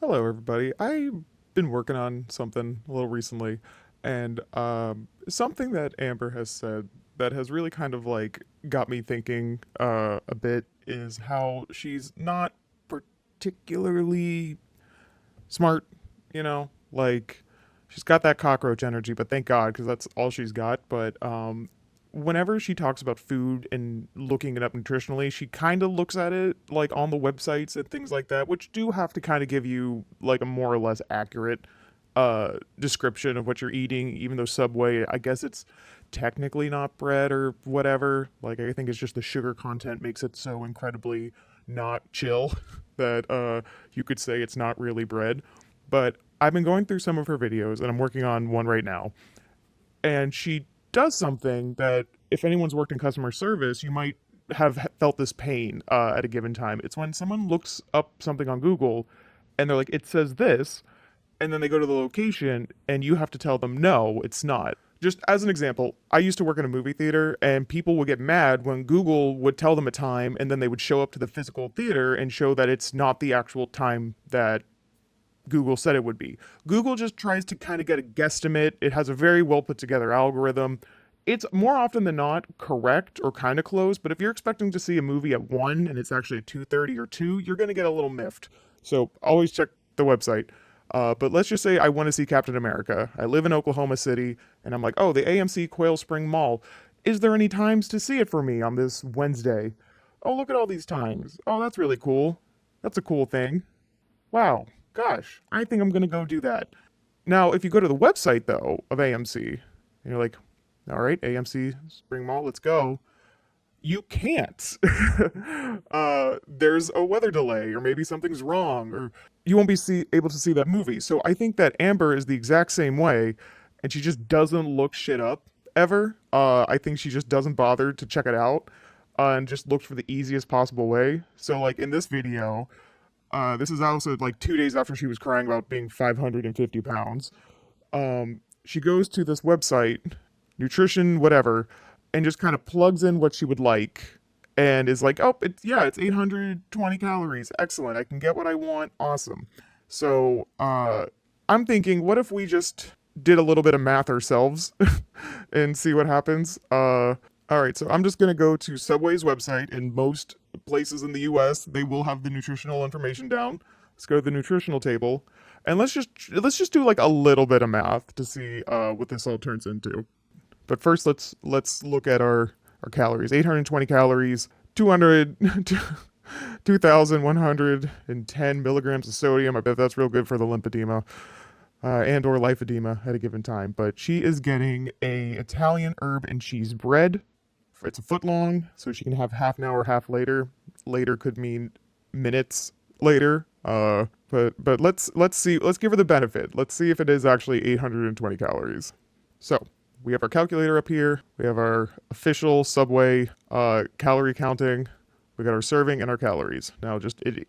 Hello, everybody. I've been working on something a little recently, and something that Amber has said that has really kind of like got me thinking a bit is how she's not particularly smart, like she's got that cockroach energy, but thank God, because that's all she's got. But whenever she talks about food and looking it up nutritionally, she kind of looks at it like on the websites and things like that, which do have to kind of give you like a more or less accurate description of what you're eating, even though Subway, I guess it's technically not bread or whatever. Like, I think it's just the sugar content makes it so incredibly not chill that you could say it's not really bread. But I've been going through some of her videos and I'm working on one right now. And she does something that, if anyone's worked in customer service, you might have felt this pain at a given time. It's when someone looks up something on Google and they're like, it says this, and then they go to the location and you have to tell them, no, it's not. Just as an example, I used to work in a movie theater and people would get mad when Google would tell them a time and then they would show up to the physical theater and show that it's not the actual time that Google said it would be. Google just tries to kind of get a guesstimate. It has a very well put together algorithm. It's more often than not correct or kind of close, but if you're expecting to see a movie at 1 and it's actually at 2:30 or 2, you're going to get a little miffed. So always check the website. But let's just say I want to see Captain America. I live in Oklahoma City, and I'm like, oh, the AMC Quail Spring Mall. Is there any times to see it for me on this Wednesday? Oh, look at all these times. Oh, that's really cool. That's a cool thing. Wow, gosh, I think I'm gonna go do that. Now, if you go to the website though of AMC, and you're like, all right, AMC Spring Mall, let's go. You can't. There's a weather delay, or maybe something's wrong, or you won't be able to see that movie. So I think that Amber is the exact same way, and she just doesn't look shit up ever. I think she just doesn't bother to check it out, and just looks for the easiest possible way. So like in this video, this is also like 2 days after she was crying about being 550 pounds. She goes to this website, nutrition, whatever, and just kind of plugs in what she would like and is like, oh, it's 820 calories. Excellent. I can get what I want. Awesome. So I'm thinking, what if we just did a little bit of math ourselves and see what happens? All right, so I'm just gonna go to Subway's website. In most places in the U.S., they will have the nutritional information down. Let's go to the nutritional table, and let's just do like a little bit of math to see what this all turns into. But first, let's look at our calories. 820 calories, 200, 2,110 milligrams of sodium. I bet that's real good for the lymphedema and or lipedema at a given time. But she is getting a Italian herb and cheese bread. It's a foot long, so she can have half an hour, half later. Later could mean minutes later. But let's see. Let's give her the benefit. Let's see if it is actually 820 calories. So we have our calculator up here. We have our official Subway calorie counting. We got our serving and our calories. Now,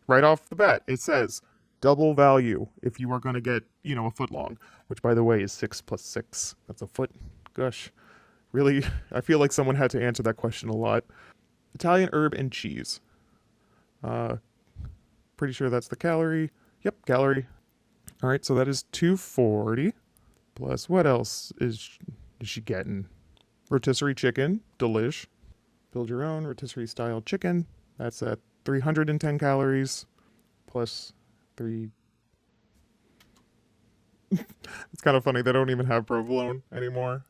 right off the bat, it says double value if you are going to get a foot long, which by the way is 6 plus 6. That's a foot. Gosh. Really, I feel like someone had to answer that question a lot. Italian herb and cheese. Uh, Pretty sure that's the calorie. Yep, calorie. All right, so that is 240. Plus, what else is she getting? Rotisserie chicken, delish. Build your own rotisserie style chicken. That's at 310 calories. Plus 3. It's kind of funny. They don't even have provolone anymore.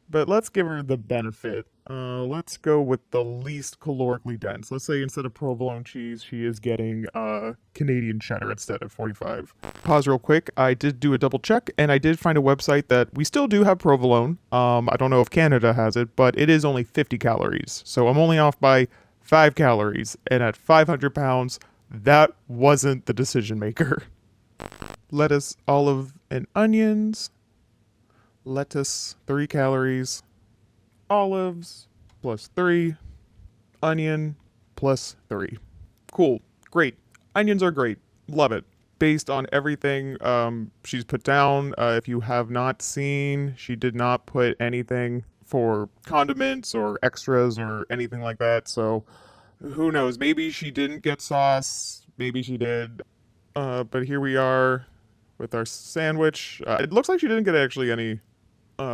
But let's give her the benefit. Let's go with the least calorically dense. Let's say instead of provolone cheese, she is getting Canadian cheddar instead of 45. Pause real quick. I did do a double check, and I did find a website that we still do have provolone. I don't know if Canada has it, but it is only 50 calories. So I'm only off by 5 calories. And at 500 pounds, that wasn't the decision maker. Lettuce, olive, and onions. Lettuce, 3 calories. Olives, plus 3. Onion, plus 3. Cool. Great. Onions are great. Love it. Based on everything she's put down, if you have not seen, she did not put anything for condiments or extras or anything like that. So who knows? Maybe she didn't get sauce. Maybe she did. But here we are with our sandwich. It looks like she didn't get actually any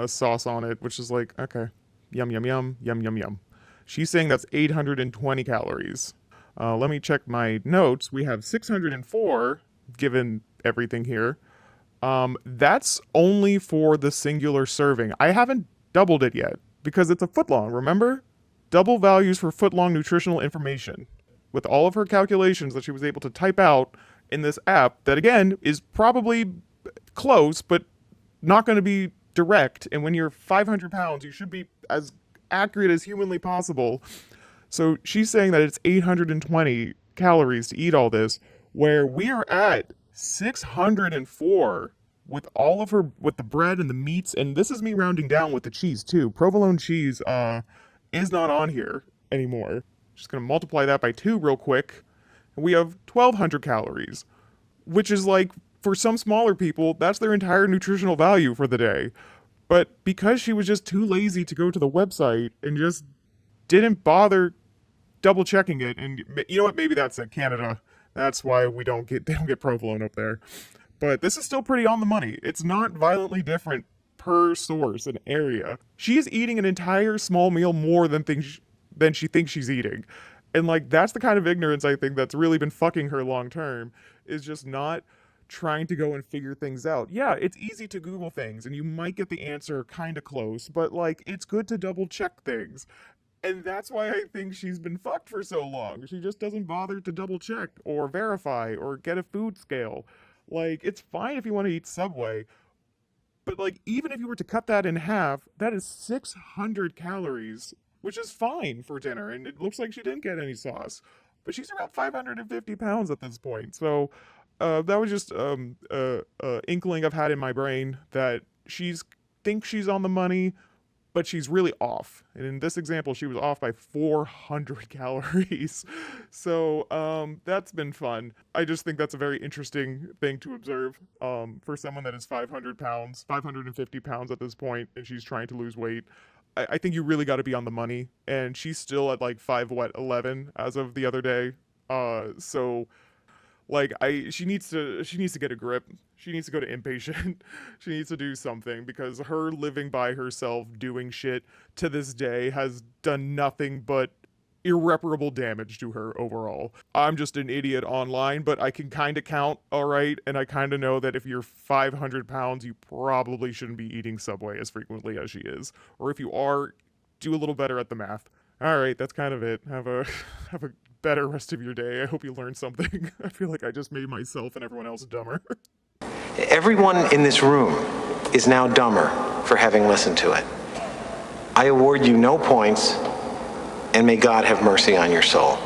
sauce on it, which is like, okay, yum, yum, yum, yum, yum, yum. She's saying that's 820 calories. Let me check my notes. We have 604, given everything here. That's only for the singular serving. I haven't doubled it yet because it's a foot long, remember? Double values for foot long nutritional information. With all of her calculations that she was able to type out in this app, that again is probably close, but not going to be direct. And when you're 500 pounds, you should be as accurate as humanly possible. So she's saying that it's 820 calories to eat all this, where we are at 604 with all of her, with the bread and the meats. And this is me rounding down with the cheese too. Provolone cheese is not on here anymore. Just gonna multiply that by 2 real quick. And we have 1200 calories, which is like, for some smaller people, that's their entire nutritional value for the day. But because she was just too lazy to go to the website and just didn't bother double checking it, and you know what, maybe that's in Canada. That's why they don't get provolone up there. But this is still pretty on the money. It's not violently different per source and area. She is eating an entire small meal more than she thinks she's eating. And like, that's the kind of ignorance I think that's really been fucking her long term, is just not trying to go and figure things out. Yeah, it's easy to Google things and you might get the answer kind of close, but like, it's good to double check things. And that's why I think she's been fucked for so long. She just doesn't bother to double check or verify or get a food scale. Like, it's fine if you want to eat Subway, but like, even if you were to cut that in half, that is 600 calories, which is fine for dinner. And it looks like she didn't get any sauce, but she's around 550 pounds at this point. So that was just inkling I've had in my brain that thinks she's on the money, but she's really off. And in this example, she was off by 400 calories. So that's been fun. I just think that's a very interesting thing to observe for someone that is 500 pounds, 550 pounds at this point, and she's trying to lose weight. I think you really got to be on the money. And she's still at like 11 as of the other day. So like, she needs to get a grip. She needs to go to inpatient. She needs to do something, because her living by herself doing shit to this day has done nothing but irreparable damage to her overall. I'm just an idiot online, but I can kind of count, all right? And I kind of know that if you're 500 pounds, you probably shouldn't be eating Subway as frequently as she is. Or if you are, do a little better at the math. All right, that's kind of it. Have a better rest of your day. I hope you learned something. I feel like I just made myself and everyone else dumber. Everyone in this room is now dumber for having listened to it. I award you no points, and may God have mercy on your soul.